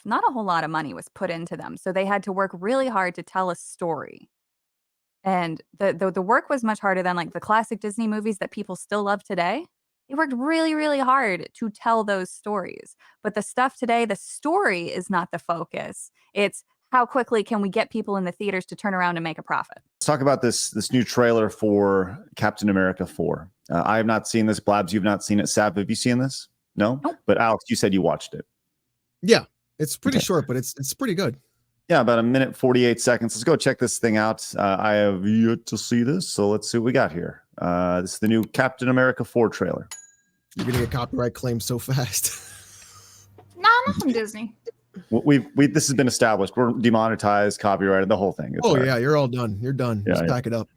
not a whole lot of money was put into them. So they had to work really hard to tell a story. And the work was much harder than like the classic Disney movies that people still love today. They worked really, really hard to tell those stories. But the stuff today, the story is not the focus. It's how quickly can we get people in the theaters to turn around and make a profit? Let's talk about this new trailer for Captain America 4. I have not seen this. Blabs, you've not seen it. Sab, have you seen this? No? Nope. But Alex, you said you watched it. Yeah, it's pretty short, but it's pretty good. Yeah, about a minute, 48 seconds. Let's go check this thing out. I have yet to see this, so let's see what we got here. This is the new Captain America 4 trailer. You're going to get copyright claims so fast. No, not from Disney. This has been established. We're demonetized, copyrighted, the whole thing. Oh, yeah, you're all done. You're done. Yeah, Just pack it up.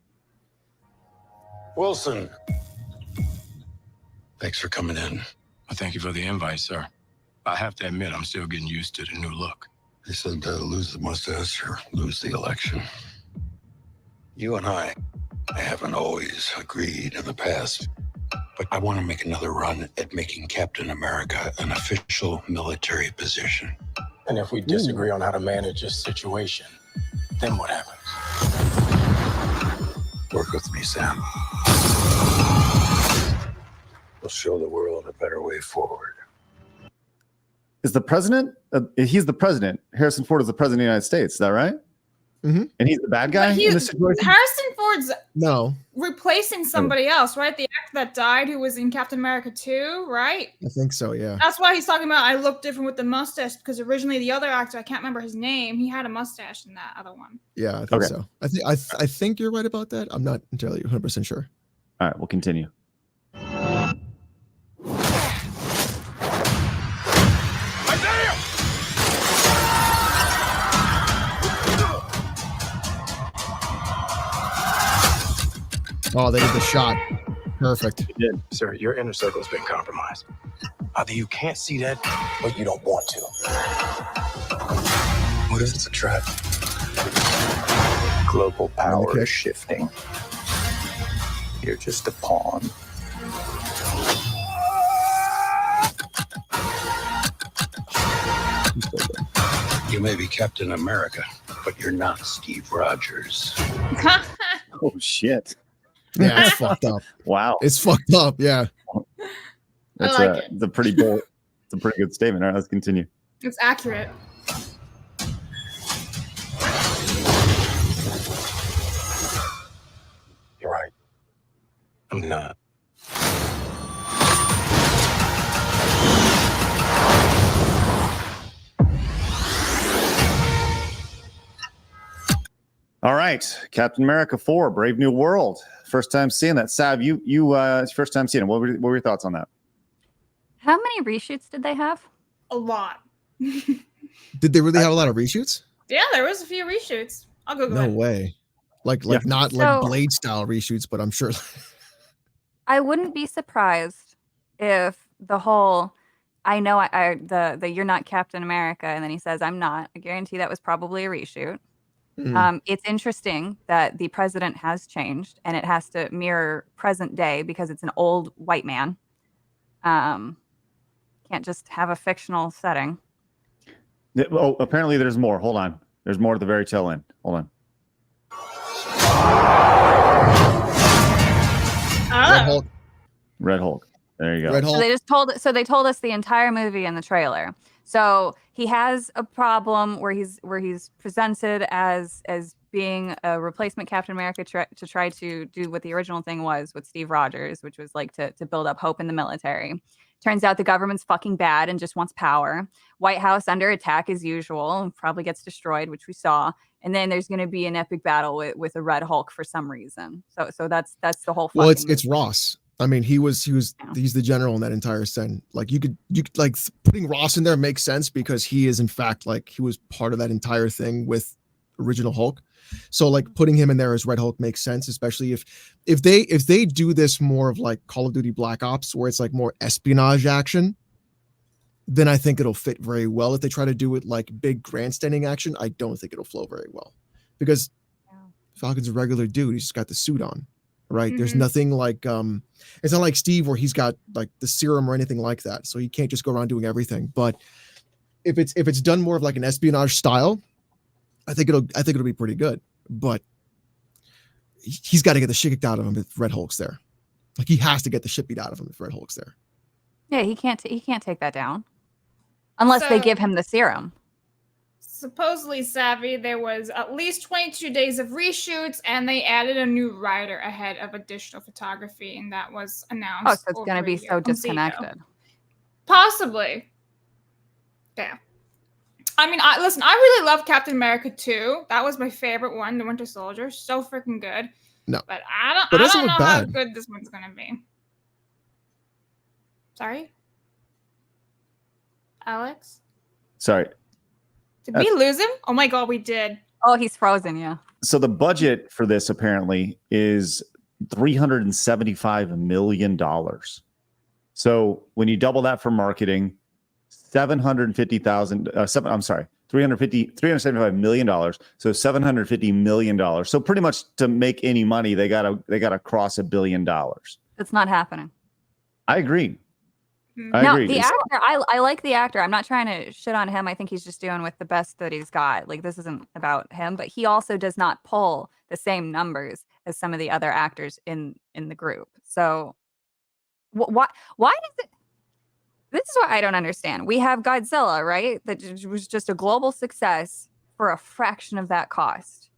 Wilson. Thanks for coming in. Well, thank you for the invite, sir. I have to admit, I'm still getting used to the new look. They said lose the mustache or lose the election. You and I haven't always agreed in the past, but I want to make another run at making Captain America an official military position. And if we disagree on how to manage this situation, then what happens? Work with me, Sam. We'll show the world a better way forward. Is the president? He's the president. Harrison Ford is the president of the United States. Is that right? Mm-hmm. And he's the bad guy in this situation? Harrison Ford's No, replacing somebody else, right? The actor that died who was in Captain America 2, right? I think so, yeah. That's why he's talking about I look different with the mustache, because originally the other actor, I can't remember his name, he had a mustache in that other one. Yeah, I think so. I think you're right about that. I'm not entirely 100% sure. All right, we'll continue. Oh, they did the shot. Perfect. You did. Sir, your inner circle's been compromised. Either you can't see that, or you don't want to. What if it's a trap? Global power is shifting. You're just a pawn. You may be Captain America, but you're not Steve Rogers. Oh, shit. Yeah, it's fucked up. Wow. It's fucked up, yeah. That's I like it. it's a pretty bold, it's a pretty good statement. All right, let's continue. It's accurate. You're right. I'm not. All right, Captain America 4, Brave New World. First time seeing that. Sav, it's first time seeing it. What were your thoughts on that? How many reshoots did they have? A lot. Did they really have a lot of reshoots? Yeah, there was a few reshoots. I'll Google No it. way. Like Yeah. not like Blade style reshoots, but I'm sure. I wouldn't be surprised if the whole I know the you're not Captain America, and then he says I'm not. I guarantee that was probably a reshoot. It's interesting that the president has changed, and it has to mirror present day because it's an old white man. Can't just have a fictional setting. Oh, apparently there's more. Hold on. There's more at the very tail end. Hold on. Red Hulk. Red Hulk. There you go. Red So Hulk. they told us the entire movie in the trailer. So he has a problem where he's presented as being a replacement Captain America to try to do what the original thing was with Steve Rogers, which was like to build up hope in the military. Turns out the government's fucking bad and just wants power. White House under attack as usual, probably gets destroyed, which we saw. And then there's going to be an epic battle with a Red Hulk for some reason. So that's the whole. Well, it's Ross. I mean, he's the general in that entire scene. Like you could like putting Ross in there makes sense because he is in fact like he was part of that entire thing with original Hulk. So like putting him in there as Red Hulk makes sense, especially if they do this more of like Call of Duty Black Ops where it's like more espionage action, then I think it'll fit very well. If they try to do it like big grandstanding action, I don't think it'll flow very well because Falcon's a regular dude. He's just got the suit on. Right. Mm-hmm. There's nothing like it's not like Steve where he's got like the serum or anything like that. So he can't just go around doing everything. But if it's done more of like an espionage style, I think it'll be pretty good. But he's got to get the shit kicked out of him if Red Hulk's there. Like he has to get the shit beat out of him if Red Hulk's there. Yeah, he can't take that down unless they give him the serum. Supposedly, Savvy, there was at least 22 days of reshoots, and they added a new writer ahead of additional photography, and that was announced. Oh, so it's going to be so disconnected. Possibly. Yeah. I mean, listen, I really love Captain America 2. That was my favorite one, The Winter Soldier. So freaking good. No. But I don't know how good this one's going to be. Sorry? Alex? Sorry. Did we lose him? Oh my God, we did. Oh, he's frozen, yeah. So the budget for this apparently is $375 million. So when you double that for marketing, $375 million. So $750 million. So pretty much to make any money, they gotta cross $1 billion. It's not happening. I agree. I No, agree. the actor, I like the actor. I'm not trying to shit on him. I think he's just doing with the best that he's got. Like, this isn't about him, but he also does not pull the same numbers as some of the other actors in the group. So why does it? This is what I don't understand. We have Godzilla, right? That was just a global success for a fraction of that cost.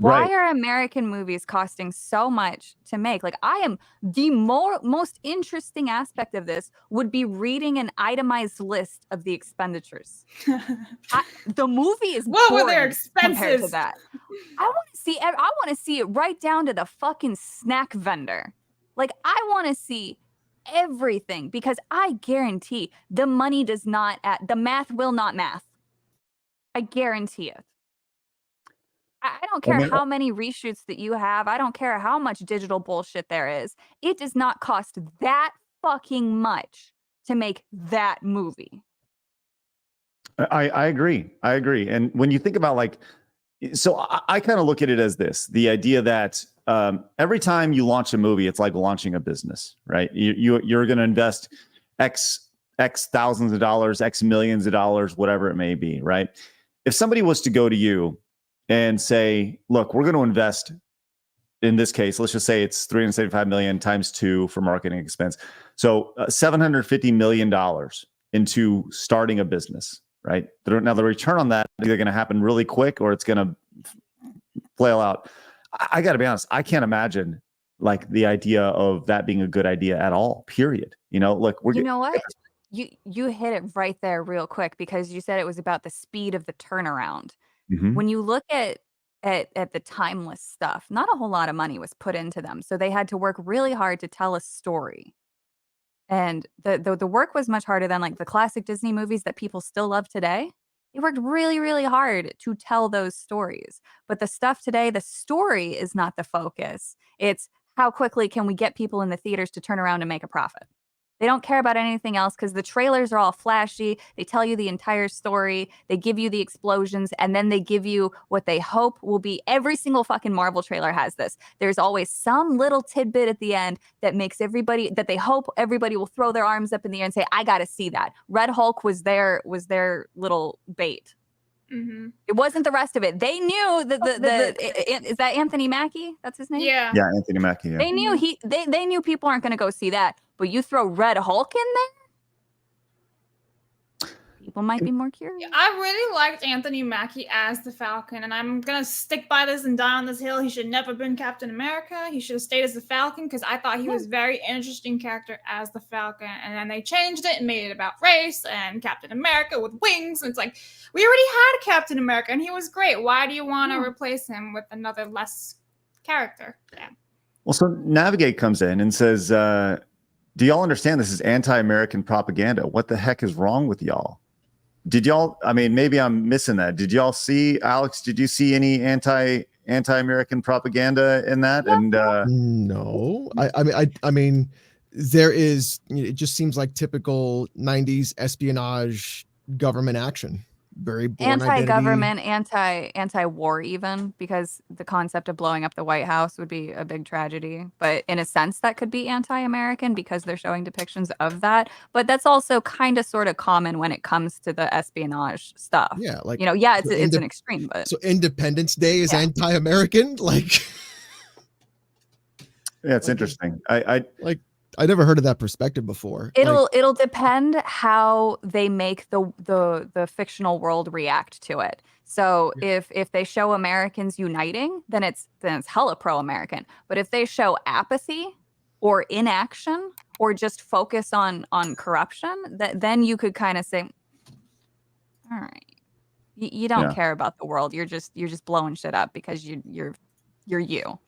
Why are American movies costing so much to make? Like, I am the most interesting aspect of this would be reading an itemized list of the expenditures. The movie is what were their boring expenses compared to that. I want to see it right down to the fucking snack vendor. Like, I want to see everything because I guarantee the money does not the math will not math. I guarantee it. I don't care how many reshoots that you have. I don't care how much digital bullshit there is. It does not cost that fucking much to make that movie. I agree. I agree. And when you think about like, so I kind of look at it as this, the idea that every time you launch a movie, it's like launching a business, right? You're going to invest X thousands of dollars, X millions of dollars, whatever it may be, right? If somebody was to go to you and say, look, we're going to invest, in this case, let's just say it's $375 million times 2 for marketing expense. So $750 million into starting a business, right? Now the return on that is either going to happen really quick or it's going to flail out. I got to be honest, I can't imagine like the idea of that being a good idea at all, period. You know, like you know what? You hit it right there real quick because you said it was about the speed of the turnaround. Mm-hmm. When you look at the timeless stuff, not a whole lot of money was put into them. So they had to work really hard to tell a story. And the work was much harder than like the classic Disney movies that people still love today. They worked really, really hard to tell those stories. But the stuff today, the story is not the focus. It's how quickly can we get people in the theaters to turn around and make a profit. They don't care about anything else because the trailers are all flashy. They tell you the entire story. They give you the explosions, and then they give you what they hope will be. Every single fucking Marvel trailer has this. There's always some little tidbit at the end that makes everybody, that they hope everybody will throw their arms up in the air and say, I got to see that. Red Hulk was their little bait. Mm-hmm. It wasn't the rest of it. They knew that is that Anthony Mackie? That's his name? Yeah, Anthony Mackie. Yeah. They knew they knew people aren't going to go see that. But you throw Red Hulk in there, people might be more curious. I really liked Anthony Mackie as the Falcon, and I'm gonna stick by this and die on this hill. He should never have been Captain America. He should have stayed as the Falcon because I thought he was a very interesting character as the Falcon. And then they changed it and made it about race and Captain America with wings. And it's like, we already had a Captain America, and he was great. Why do you want to replace him with another less character? Yeah. Well, so Navigate comes in and says, do y'all understand this is anti-American propaganda? What the heck is wrong with y'all? Did y'all, I mean, maybe I'm missing that. Did y'all see, Alex, did you see any anti-American propaganda in that? And no, I mean, there is, it just seems like typical 90s espionage government action. very born identity. Anti-government, anti-war, even, because the concept of blowing up the White House would be a big tragedy. But in a sense, that could be anti-American because they're showing depictions of that. But that's also kind of sort of common when it comes to the espionage stuff. Yeah, like, you know, yeah, so it's an extreme, but So Independence Day is Yeah. anti-American? Like, Yeah, it's Like, interesting. I I never heard of that perspective before. it'll depend how they make the fictional world react to it. So if they show Americans uniting, then it's hella pro-American. But if they show apathy or inaction or just focus on corruption, then you could kind of say, all right, you don't Yeah. care about the world. You're just blowing shit up because you're you.